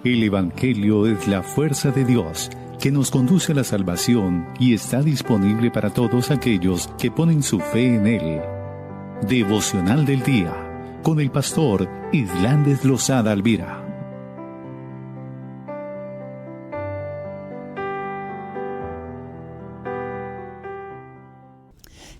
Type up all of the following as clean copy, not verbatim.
El Evangelio es la fuerza de Dios que nos conduce a la salvación y está disponible para todos aquellos que ponen su fe en Él. Devocional del Día, con el pastor Islandes Lozada Alvira.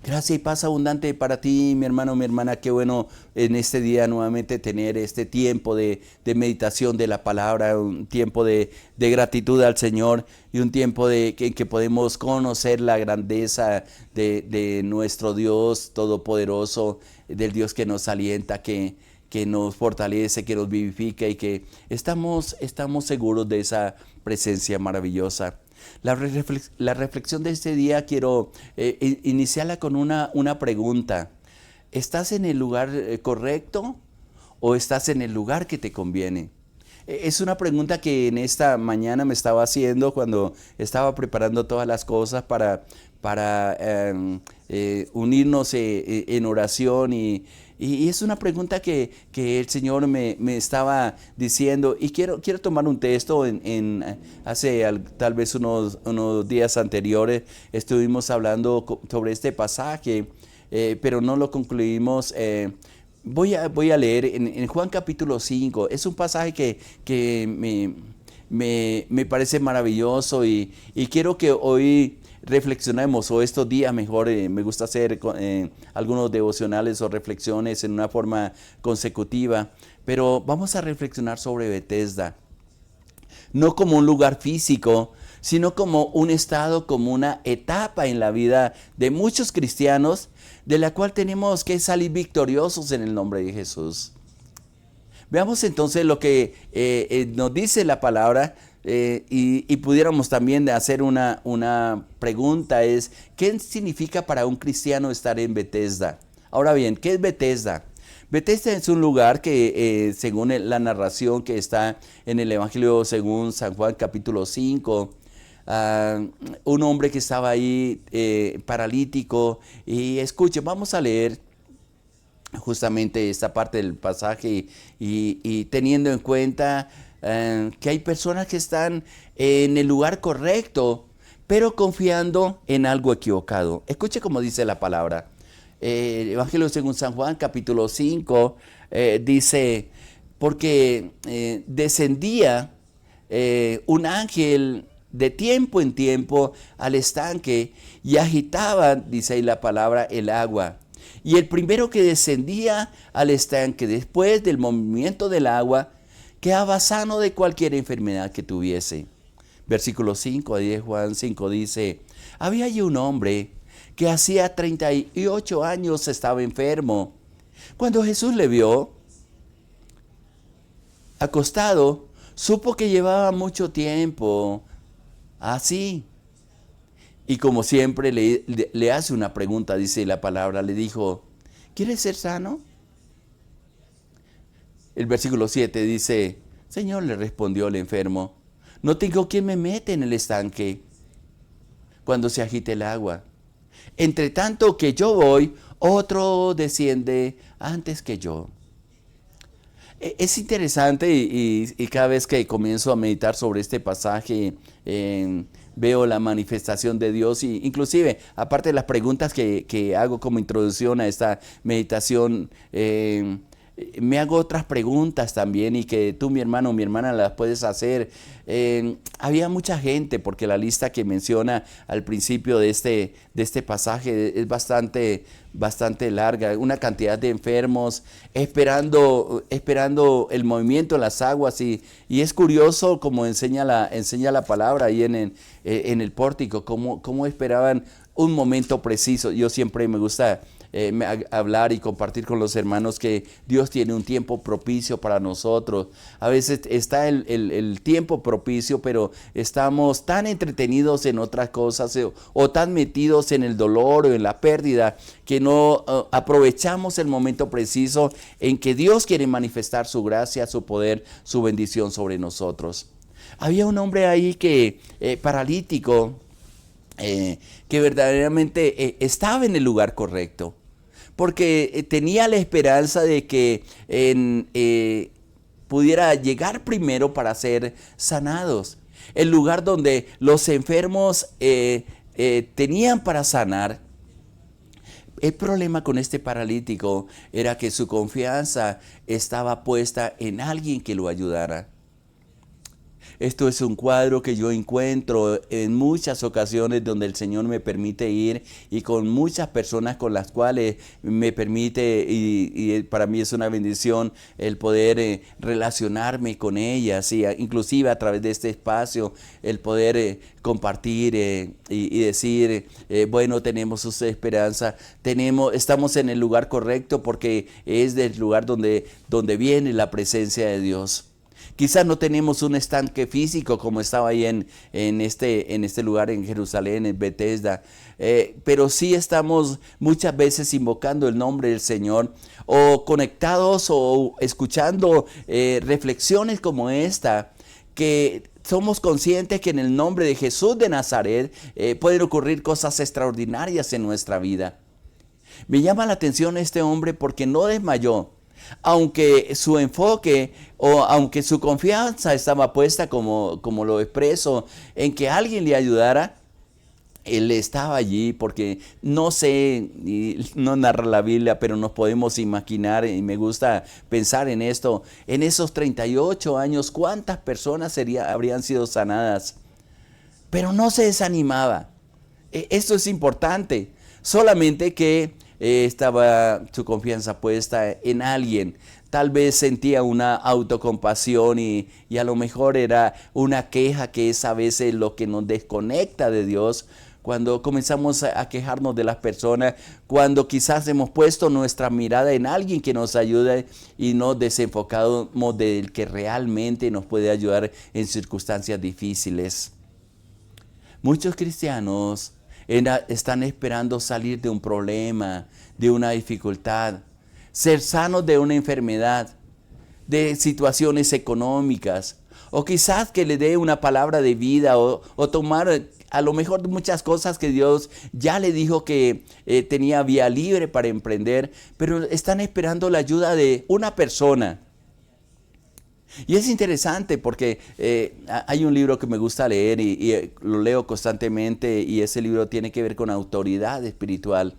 Gracia y paz abundante para ti, mi hermano, mi hermana. Qué bueno en este día nuevamente tener este tiempo de meditación de la palabra, un tiempo de gratitud al Señor y un tiempo en que podemos conocer la grandeza de nuestro Dios todopoderoso, del Dios que nos alienta, que nos fortalece, que nos vivifica y que estamos seguros de esa presencia maravillosa. La reflexión de este día quiero iniciarla con una pregunta. ¿Estás en el lugar correcto o estás en el lugar que te conviene? Es una pregunta que en esta mañana me estaba haciendo cuando estaba preparando todas las cosas para unirnos en oración y es una pregunta que el Señor me estaba diciendo y quiero tomar un texto. Hace tal vez unos días anteriores estuvimos hablando sobre este pasaje, pero no lo concluimos. Voy a leer en Juan capítulo 5. Es un pasaje que me parece maravilloso y quiero que hoy reflexionemos, o estos días mejor, me gusta hacer algunos devocionales o reflexiones en una forma consecutiva, pero vamos a reflexionar sobre Bethesda, no como un lugar físico, sino como un estado, como una etapa en la vida de muchos cristianos, de la cual tenemos que salir victoriosos en el nombre de Jesús. Veamos entonces lo que nos dice la palabra. Y pudiéramos también hacer una pregunta, es ¿qué significa para un cristiano estar en Bethesda? Ahora bien, ¿qué es Bethesda? Bethesda es un lugar que según la narración que está en el Evangelio según San Juan capítulo 5, un hombre que estaba ahí paralítico, y escuche, vamos a leer justamente esta parte del pasaje y teniendo en cuenta que hay personas que están en el lugar correcto, pero confiando en algo equivocado. Escuche cómo dice la palabra. El Evangelio según San Juan, capítulo 5, dice, porque descendía un ángel de tiempo en tiempo al estanque y agitaba, dice ahí la palabra, el agua. Y el primero que descendía al estanque después del movimiento del agua, quedaba sano de cualquier enfermedad que tuviese. Versículo 5 de Juan 5 dice, había allí un hombre que hacía 38 años estaba enfermo. Cuando Jesús le vio acostado, supo que llevaba mucho tiempo así. Y como siempre le hace una pregunta, dice la palabra, le dijo, ¿quieres ser sano? El versículo 7 dice, Señor, le respondió el enfermo, no tengo quien me mete en el estanque cuando se agite el agua. Entre tanto que yo voy, otro desciende antes que yo. Es interesante y cada vez que comienzo a meditar sobre este pasaje, veo la manifestación de Dios, y inclusive, aparte de las preguntas que hago como introducción a esta meditación, me hago otras preguntas también, y que tú, mi hermano o mi hermana, las puedes hacer. Había mucha gente, porque la lista que menciona al principio de este pasaje es bastante larga, una cantidad de enfermos esperando el movimiento en las aguas, y es curioso como enseña la palabra ahí en el pórtico, cómo esperaban un momento preciso. Yo siempre me gusta hablar y compartir con los hermanos que Dios tiene un tiempo propicio para nosotros. A veces está el tiempo propicio, pero estamos tan entretenidos en otras cosas o tan metidos en el dolor o en la pérdida que no aprovechamos el momento preciso en que Dios quiere manifestar su gracia, su poder, su bendición sobre nosotros. Había un hombre ahí paralítico, que verdaderamente estaba en el lugar correcto, porque tenía la esperanza de que pudiera llegar primero para ser sanados. El lugar donde los enfermos tenían para sanar. El problema con este paralítico era que su confianza estaba puesta en alguien que lo ayudara. Esto es un cuadro que yo encuentro en muchas ocasiones donde el Señor me permite ir y con muchas personas con las cuales me permite y para mí es una bendición el poder relacionarme con ellas y inclusive a través de este espacio el poder compartir y decir, bueno, tenemos su esperanza, estamos en el lugar correcto porque es del lugar donde viene la presencia de Dios. Quizás no tenemos un estanque físico como estaba ahí en este lugar en Jerusalén, en Bethesda, pero sí estamos muchas veces invocando el nombre del Señor o conectados o escuchando reflexiones como esta, que somos conscientes que en el nombre de Jesús de Nazaret pueden ocurrir cosas extraordinarias en nuestra vida. Me llama la atención este hombre porque no desmayó. Aunque su enfoque o aunque su confianza estaba puesta, como lo expreso, en que alguien le ayudara, él estaba allí porque no sé, y no narra la Biblia, pero nos podemos imaginar y me gusta pensar en esto. En esos 38 años, ¿cuántas personas habrían sido sanadas? Pero no se desanimaba. Esto es importante, solamente que estaba su confianza puesta en alguien. Tal vez sentía una autocompasión y a lo mejor era una queja, que es a veces lo que nos desconecta de Dios. Cuando comenzamos a quejarnos de las personas, cuando quizás hemos puesto nuestra mirada en alguien que nos ayude y nos desenfocamos del que realmente nos puede ayudar en circunstancias difíciles. Muchos cristianos están esperando salir de un problema, de una dificultad, ser sanos de una enfermedad, de situaciones económicas, o quizás que le dé una palabra de vida o tomar a lo mejor muchas cosas que Dios ya le dijo que tenía vía libre para emprender, pero están esperando la ayuda de una persona. Y es interesante porque hay un libro que me gusta leer y lo leo constantemente, y ese libro tiene que ver con autoridad espiritual.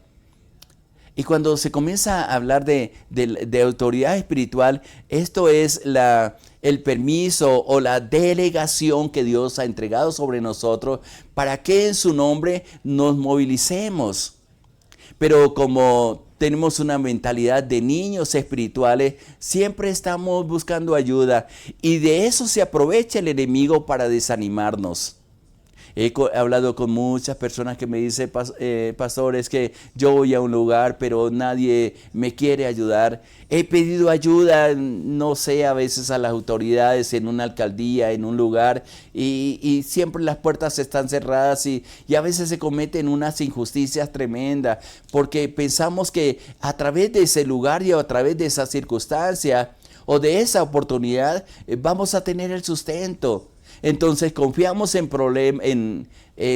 Y cuando se comienza a hablar de autoridad espiritual, esto es el permiso o la delegación que Dios ha entregado sobre nosotros para que en su nombre nos movilicemos. Pero como tenemos una mentalidad de niños espirituales, siempre estamos buscando ayuda y de eso se aprovecha el enemigo para desanimarnos. He hablado con muchas personas que me dicen, pastor, es que yo voy a un lugar pero nadie me quiere ayudar. He pedido ayuda, no sé, a veces a las autoridades en una alcaldía, en un lugar, y siempre las puertas están cerradas y a veces se cometen unas injusticias tremendas porque pensamos que a través de ese lugar y a través de esa circunstancia o de esa oportunidad vamos a tener el sustento. Entonces confiamos en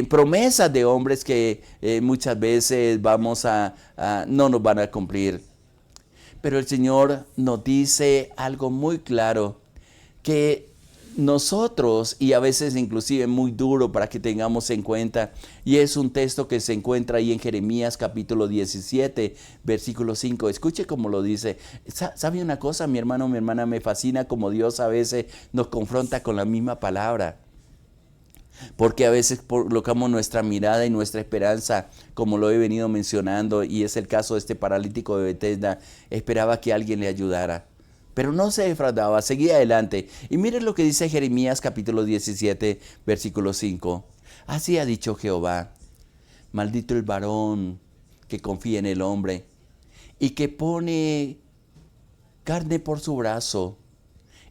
promesas de hombres que muchas veces no nos van a cumplir. Pero el Señor nos dice algo muy claro, que nosotros, y a veces inclusive muy duro para que tengamos en cuenta, y es un texto que se encuentra ahí en Jeremías capítulo 17, versículo 5. Escuche cómo lo dice. ¿Sabe una cosa, mi hermano, mi hermana? Me fascina como Dios a veces nos confronta con la misma palabra. Porque a veces colocamos nuestra mirada y nuestra esperanza, como lo he venido mencionando, y es el caso de este paralítico de Bethesda. Esperaba que alguien le ayudara, pero no se defraudaba, seguía adelante. Y miren lo que dice Jeremías capítulo 17, versículo 5. Así ha dicho Jehová: maldito el varón que confía en el hombre y que pone carne por su brazo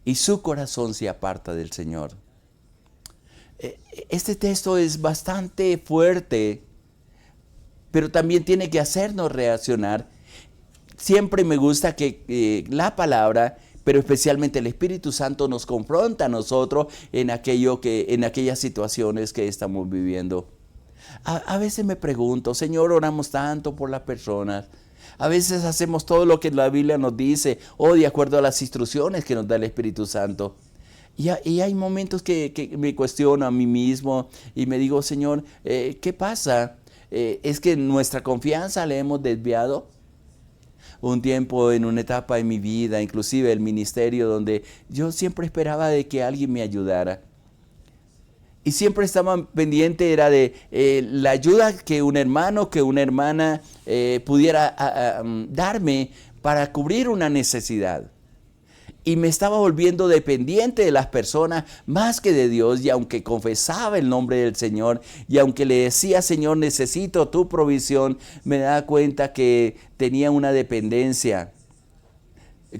y su corazón se aparta del Señor. Este texto es bastante fuerte, pero también tiene que hacernos reaccionar. Siempre me gusta que la palabra, pero especialmente el Espíritu Santo, nos confronta a nosotros en aquellas situaciones que estamos viviendo. A veces me pregunto, Señor, oramos tanto por las personas. A veces hacemos todo lo que la Biblia nos dice o de acuerdo a las instrucciones que nos da el Espíritu Santo. Y hay momentos que me cuestiono a mí mismo y me digo, Señor, ¿qué pasa? ¿Es que nuestra confianza la hemos desviado? Un tiempo en una etapa de mi vida, inclusive el ministerio, donde yo siempre esperaba de que alguien me ayudara. Y siempre estaba pendiente era de la ayuda que un hermano, que una hermana pudiera darme para cubrir una necesidad. Y me estaba volviendo dependiente de las personas más que de Dios. Y aunque confesaba el nombre del Señor y aunque le decía, Señor, necesito tu provisión, me daba cuenta que tenía una dependencia.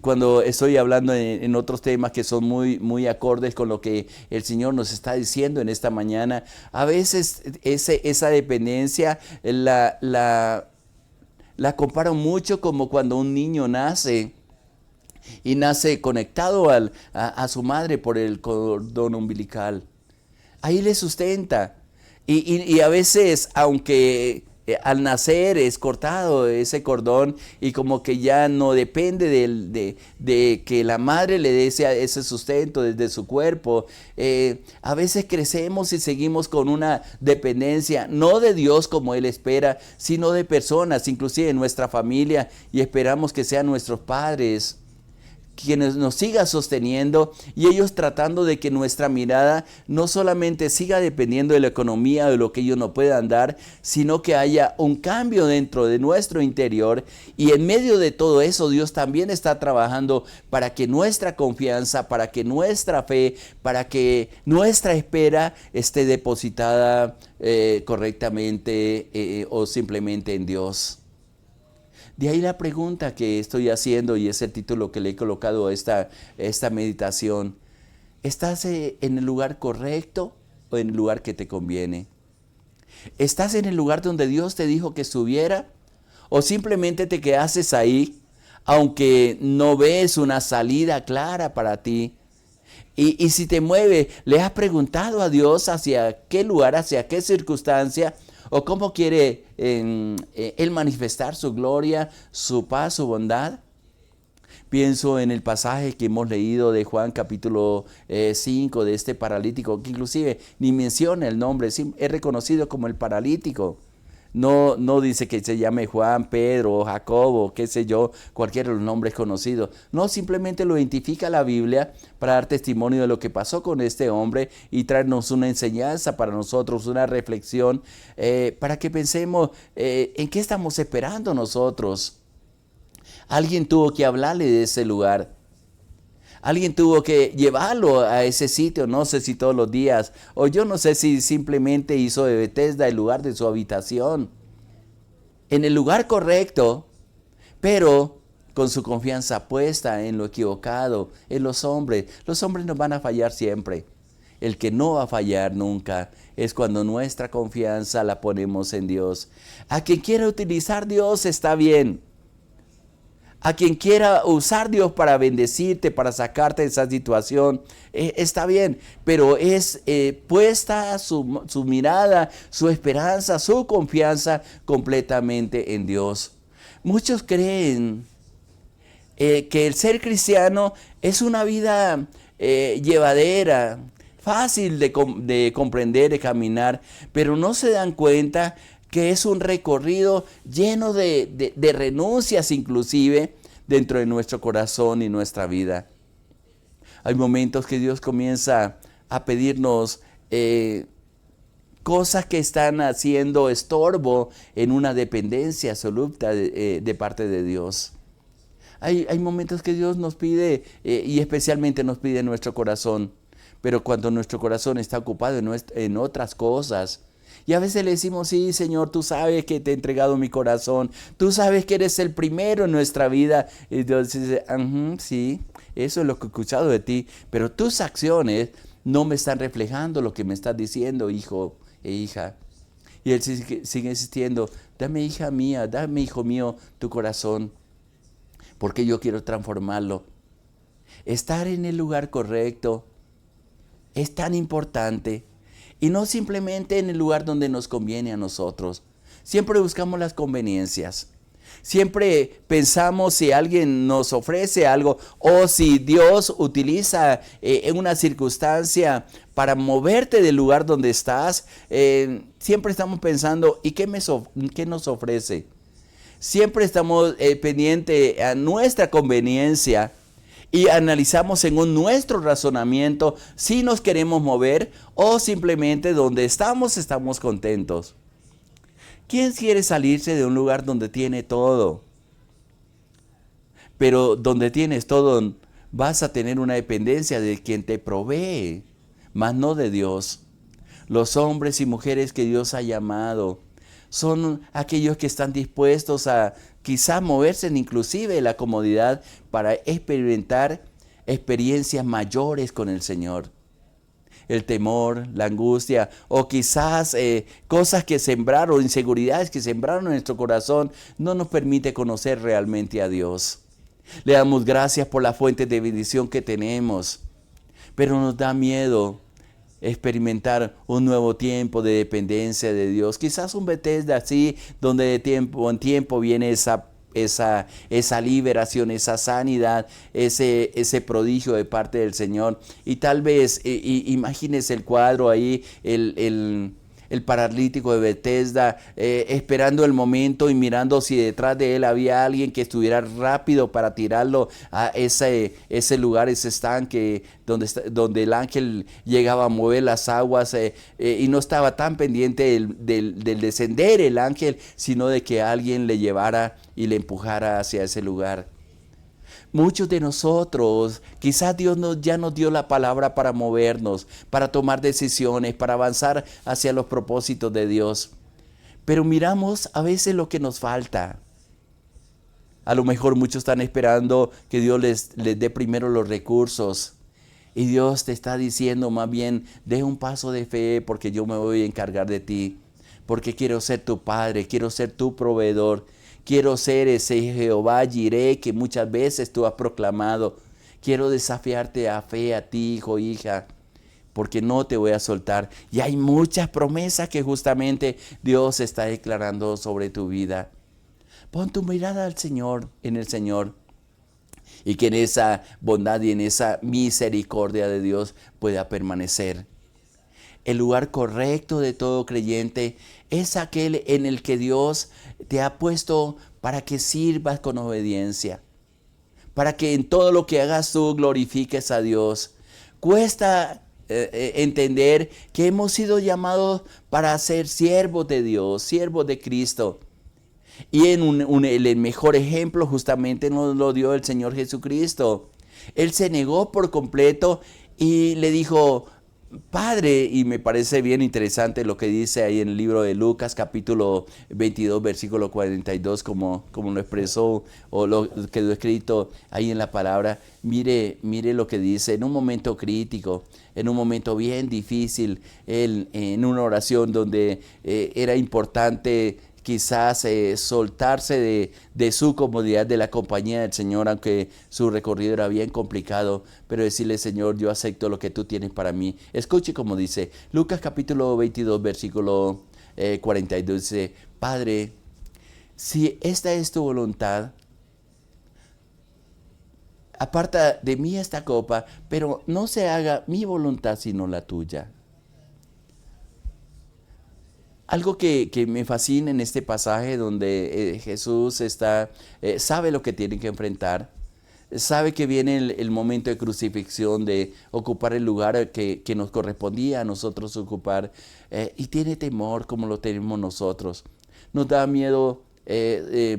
Cuando estoy hablando en otros temas que son muy acordes con lo que el Señor nos está diciendo en esta mañana, a veces esa dependencia la comparo mucho como cuando un niño nace y nace conectado a su madre por el cordón umbilical. Ahí le sustenta. Y a veces, aunque al nacer es cortado ese cordón y como que ya no depende de que la madre le dé ese sustento desde su cuerpo, a veces crecemos y seguimos con una dependencia, no de Dios como Él espera, sino de personas, inclusive de nuestra familia, y esperamos que sean nuestros padres quienes nos sigan sosteniendo y ellos tratando de que nuestra mirada no solamente siga dependiendo de la economía o de lo que ellos nos puedan dar, sino que haya un cambio dentro de nuestro interior, y en medio de todo eso Dios también está trabajando para que nuestra confianza, para que nuestra fe, para que nuestra espera esté depositada correctamente o simplemente en Dios. De ahí la pregunta que estoy haciendo, y es el título que le he colocado a esta meditación. ¿Estás en el lugar correcto o en el lugar que te conviene? ¿Estás en el lugar donde Dios te dijo que estuviera? ¿O simplemente te quedaste ahí, aunque no ves una salida clara para ti? Y si te mueve, ¿le has preguntado a Dios hacia qué lugar, hacia qué circunstancia, o cómo quiere Él manifestar su gloria, su paz, su bondad? Pienso en el pasaje que hemos leído de Juan capítulo 5 de este paralítico, que inclusive ni menciona el nombre, es reconocido como el paralítico. No dice que se llame Juan, Pedro, Jacobo, qué sé yo, cualquiera de los nombres conocidos. No, simplemente lo identifica la Biblia para dar testimonio de lo que pasó con este hombre y traernos una enseñanza para nosotros, una reflexión, para que pensemos en qué estamos esperando nosotros. Alguien tuvo que hablarle de ese lugar. Alguien tuvo que llevarlo a ese sitio, no sé si todos los días, o yo no sé si simplemente hizo de Bethesda el lugar de su habitación. En el lugar correcto, pero con su confianza puesta en lo equivocado, en los hombres. Los hombres nos van a fallar siempre. El que no va a fallar nunca es cuando nuestra confianza la ponemos en Dios. A quien quiera utilizar Dios está bien. A quien quiera usar Dios para bendecirte, para sacarte de esa situación, está bien, pero es puesta su mirada, su esperanza, su confianza completamente en Dios. Muchos creen que el ser cristiano es una vida llevadera, fácil de comprender, de caminar, pero no se dan cuenta que es un recorrido lleno de renuncias inclusive dentro de nuestro corazón y nuestra vida. Hay momentos que Dios comienza a pedirnos cosas que están haciendo estorbo en una dependencia absoluta de parte de Dios. Hay momentos que Dios nos pide y especialmente nos pide en nuestro corazón, pero cuando nuestro corazón está ocupado en otras cosas. Y a veces le decimos, sí, Señor, tú sabes que te he entregado mi corazón. Tú sabes que eres el primero en nuestra vida. Y Dios dice, sí, eso es lo que he escuchado de ti. Pero tus acciones no me están reflejando lo que me estás diciendo, hijo e hija. Y Él sigue insistiendo, dame, hija mía, dame, hijo mío, tu corazón. Porque yo quiero transformarlo. Estar en el lugar correcto es tan importante. Y no simplemente en el lugar donde nos conviene a nosotros. Siempre buscamos las conveniencias. Siempre pensamos si alguien nos ofrece algo o si Dios utiliza en una circunstancia para moverte del lugar donde estás. Siempre estamos pensando, ¿y qué nos ofrece? Siempre estamos pendientes a nuestra conveniencia y analizamos según nuestro razonamiento si nos queremos mover o simplemente donde estamos contentos. ¿Quién quiere salirse de un lugar donde tiene todo? Pero donde tienes todo vas a tener una dependencia de quien te provee, mas no de Dios. Los hombres y mujeres que Dios ha llamado son aquellos que están dispuestos a quizás moverse inclusive de la comodidad para experimentar experiencias mayores con el Señor. El temor, la angustia o quizás cosas que sembraron, inseguridades que sembraron en nuestro corazón no nos permite conocer realmente a Dios. Le damos gracias por la fuente de bendición que tenemos, pero nos da miedo experimentar un nuevo tiempo de dependencia de Dios. Quizás un Bethesda así, donde de tiempo en tiempo viene esa liberación, esa sanidad, ese prodigio de parte del Señor. Y tal vez, imagínese el cuadro ahí, el paralítico de Bethesda, esperando el momento y mirando si detrás de él había alguien que estuviera rápido para tirarlo a ese lugar, ese estanque donde el ángel llegaba a mover las aguas, y no estaba tan pendiente del descender el ángel, sino de que alguien le llevara y le empujara hacia ese lugar. Muchos de nosotros, quizás Dios ya nos dio la palabra para movernos, para tomar decisiones, para avanzar hacia los propósitos de Dios. Pero miramos a veces lo que nos falta. A lo mejor muchos están esperando que Dios les dé primero los recursos. Y Dios te está diciendo más bien, dé un paso de fe porque yo me voy a encargar de ti. Porque quiero ser tu padre, quiero ser tu proveedor. Quiero ser ese Jehová Jireh que muchas veces tú has proclamado. Quiero desafiarte a fe a ti, hijo, hija, porque no te voy a soltar. Y hay muchas promesas que justamente Dios está declarando sobre tu vida. Pon tu mirada al Señor, en el Señor, y que en esa bondad y en esa misericordia de Dios pueda permanecer. El lugar correcto de todo creyente es aquel en el que Dios te ha puesto para que sirvas con obediencia, para que en todo lo que hagas tú glorifiques a Dios. Cuesta entender que hemos sido llamados para ser siervos de Dios, siervos de Cristo. Y el mejor ejemplo justamente nos lo dio el Señor Jesucristo. Él se negó por completo y le dijo, Padre, y me parece bien interesante lo que dice ahí en el libro de Lucas, capítulo 22, versículo 42, como lo expresó o lo quedó escrito ahí en la palabra. Mire lo que dice, en un momento crítico, en un momento bien difícil, él en una oración donde era importante quizás soltarse de su comodidad, de la compañía del Señor, aunque su recorrido era bien complicado, pero decirle, Señor, yo acepto lo que tú tienes para mí. Escuche como dice, Lucas capítulo 22, versículo 42, dice, Padre, si esta es tu voluntad, aparta de mí esta copa, pero no se haga mi voluntad sino la tuya. Algo que me fascina en este pasaje donde Jesús sabe lo que tiene que enfrentar, sabe que viene el momento de crucifixión, de ocupar el lugar que nos correspondía a nosotros ocupar, y tiene temor como lo tenemos nosotros. Nos da miedo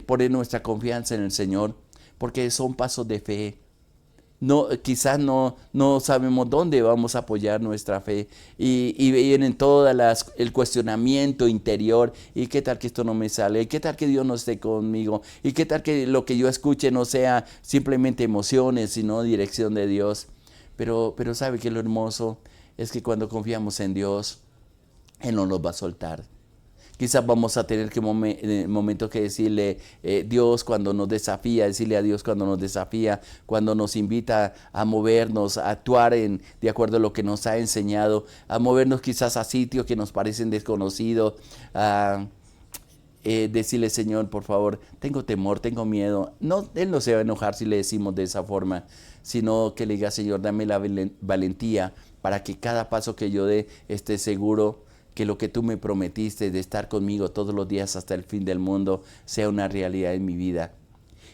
poner nuestra confianza en el Señor porque son pasos de fe. Quizás no sabemos dónde vamos a apoyar nuestra fe y vienen todas el cuestionamiento interior, y qué tal que esto no me sale, y qué tal que Dios no esté conmigo, y qué tal que lo que yo escuche no sea simplemente emociones sino dirección de Dios. Pero sabe que lo hermoso es que cuando confiamos en Dios, Él no nos va a soltar. Quizás vamos a tener momentos que decirle Dios cuando nos desafía, decirle a Dios cuando nos desafía, cuando nos invita a movernos, a actuar de acuerdo a lo que nos ha enseñado, a movernos quizás a sitios que nos parecen desconocidos, decirle, Señor, por favor, tengo temor, tengo miedo. No, Él no se va a enojar si le decimos de esa forma, sino que le diga, Señor, dame la valentía para que cada paso que yo dé esté seguro que lo que tú me prometiste de estar conmigo todos los días hasta el fin del mundo sea una realidad en mi vida.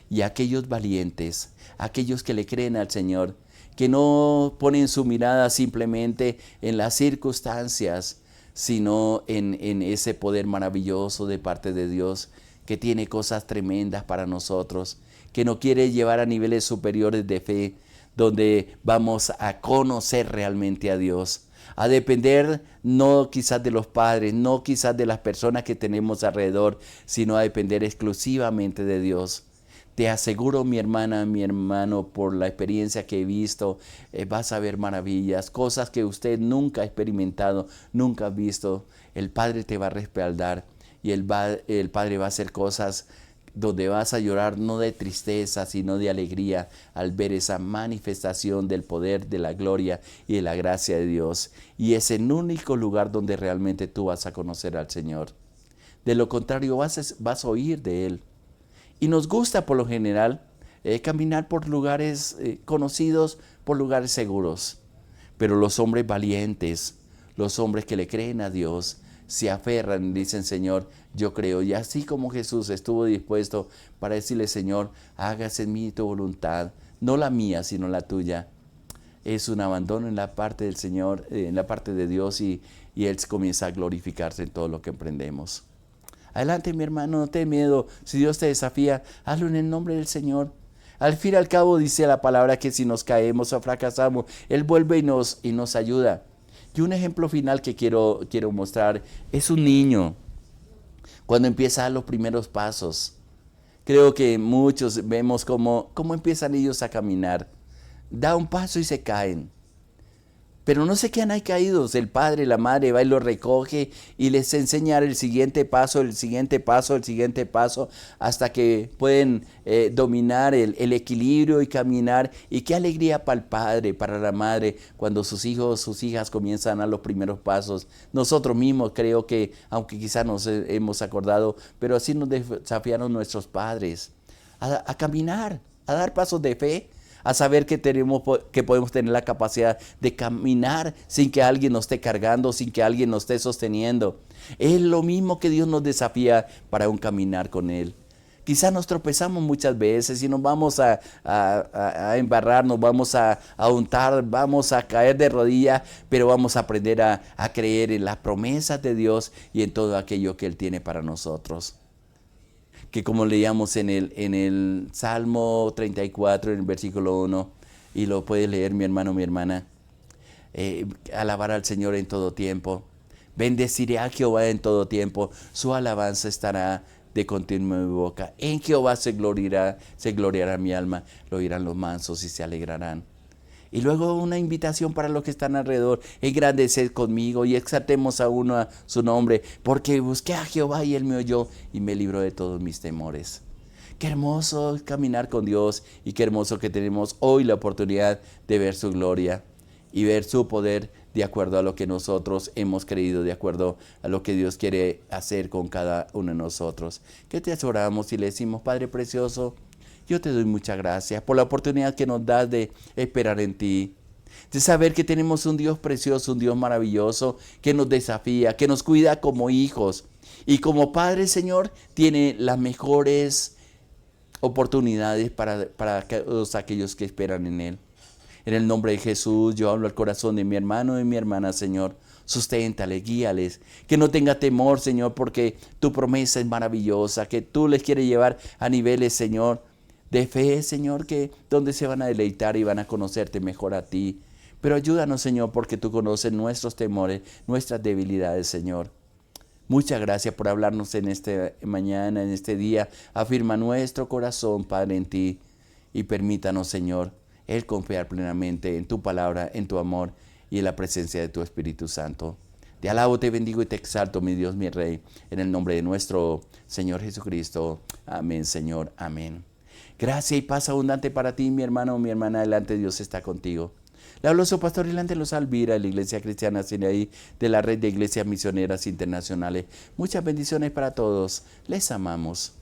Y aquellos valientes, aquellos que le creen al Señor, que no ponen su mirada simplemente en las circunstancias, sino en ese poder maravilloso de parte de Dios, que tiene cosas tremendas para nosotros, que nos quiere llevar a niveles superiores de fe, donde vamos a conocer realmente a Dios, a depender no quizás de los padres, no quizás de las personas que tenemos alrededor, sino a depender exclusivamente de Dios. Te aseguro, mi hermana, mi hermano, por la experiencia que he visto, vas a ver maravillas, cosas que usted nunca ha experimentado, nunca ha visto. El Padre te va a respaldar y el Padre va a hacer cosas donde vas a llorar no de tristeza, sino de alegría al ver esa manifestación del poder, de la gloria y de la gracia de Dios. Y es el único lugar donde realmente tú vas a conocer al Señor. De lo contrario, vas a oír de Él. Y nos gusta por lo general caminar por lugares conocidos, por lugares seguros. Pero los hombres valientes, los hombres que le creen a Dios, se aferran y dicen, Señor, yo creo. Y así como Jesús estuvo dispuesto para decirle, Señor, hágase en mí tu voluntad, no la mía, sino la tuya. Es un abandono en la parte del Señor, en la parte de Dios, y Él comienza a glorificarse en todo lo que emprendemos. Adelante, mi hermano, no ten miedo. Si Dios te desafía, hazlo en el nombre del Señor. Al fin y al cabo dice la palabra que si nos caemos o fracasamos, Él vuelve y nos ayuda. Y un ejemplo final que quiero mostrar es un niño cuando empieza a dar los primeros pasos. Creo que muchos vemos cómo empiezan ellos a caminar. Da un paso y se caen. Pero no se quedan ahí caídos. El padre, la madre va y los recoge y les enseña el siguiente paso, el siguiente paso, el siguiente paso, hasta que pueden dominar el equilibrio y caminar. Y qué alegría para el padre, para la madre, cuando sus hijos, sus hijas comienzan a los primeros pasos. Nosotros mismos creo que, aunque quizás nos hemos acordado, pero así nos desafiaron nuestros padres a caminar, a dar pasos de fe, a saber que podemos tener la capacidad de caminar sin que alguien nos esté cargando, sin que alguien nos esté sosteniendo. Es lo mismo que Dios nos desafía para un caminar con Él. Quizás nos tropezamos muchas veces y nos vamos a embarrar, nos vamos a untar, vamos a caer de rodillas, pero vamos a aprender a creer en las promesas de Dios y en todo aquello que Él tiene para nosotros. Que como leíamos en el Salmo 34, en el versículo 1, y lo puede leer mi hermano, mi hermana, alabar al Señor en todo tiempo, bendeciré a Jehová en todo tiempo, su alabanza estará de continuo en mi boca, en Jehová se gloriará mi alma, lo oirán los mansos y se alegrarán. Y luego una invitación para los que están alrededor, engrandeced conmigo y exaltemos a uno a su nombre, porque busqué a Jehová y Él me oyó y me libró de todos mis temores. Qué hermoso caminar con Dios y qué hermoso que tenemos hoy la oportunidad de ver su gloria y ver su poder de acuerdo a lo que nosotros hemos creído, de acuerdo a lo que Dios quiere hacer con cada uno de nosotros. Que te oramos y le decimos, Padre precioso, yo te doy muchas gracias por la oportunidad que nos das de esperar en ti, de saber que tenemos un Dios precioso, un Dios maravilloso, que nos desafía, que nos cuida como hijos. Y como Padre, Señor, tiene las mejores oportunidades para todos aquellos que esperan en Él. En el nombre de Jesús, yo hablo al corazón de mi hermano y mi hermana, Señor. Susténtale, guíales, que no tenga temor, Señor, porque tu promesa es maravillosa, que tú les quieres llevar a niveles, Señor, de fe, Señor, que donde se van a deleitar y van a conocerte mejor a ti. Pero ayúdanos, Señor, porque tú conoces nuestros temores, nuestras debilidades, Señor. Muchas gracias por hablarnos en esta mañana, en este día. Afirma nuestro corazón, Padre, en ti. Y permítanos, Señor, el confiar plenamente en tu palabra, en tu amor y en la presencia de tu Espíritu Santo. Te alabo, te bendigo y te exalto, mi Dios, mi Rey, en el nombre de nuestro Señor Jesucristo. Amén, Señor. Amén. Gracia y paz abundante para ti, mi hermano o mi hermana. Adelante, Dios está contigo. Le habló su pastor Irlande Los Alvira, de la Iglesia Cristiana Sinaí, de la Red de Iglesias Misioneras Internacionales. Muchas bendiciones para todos. Les amamos.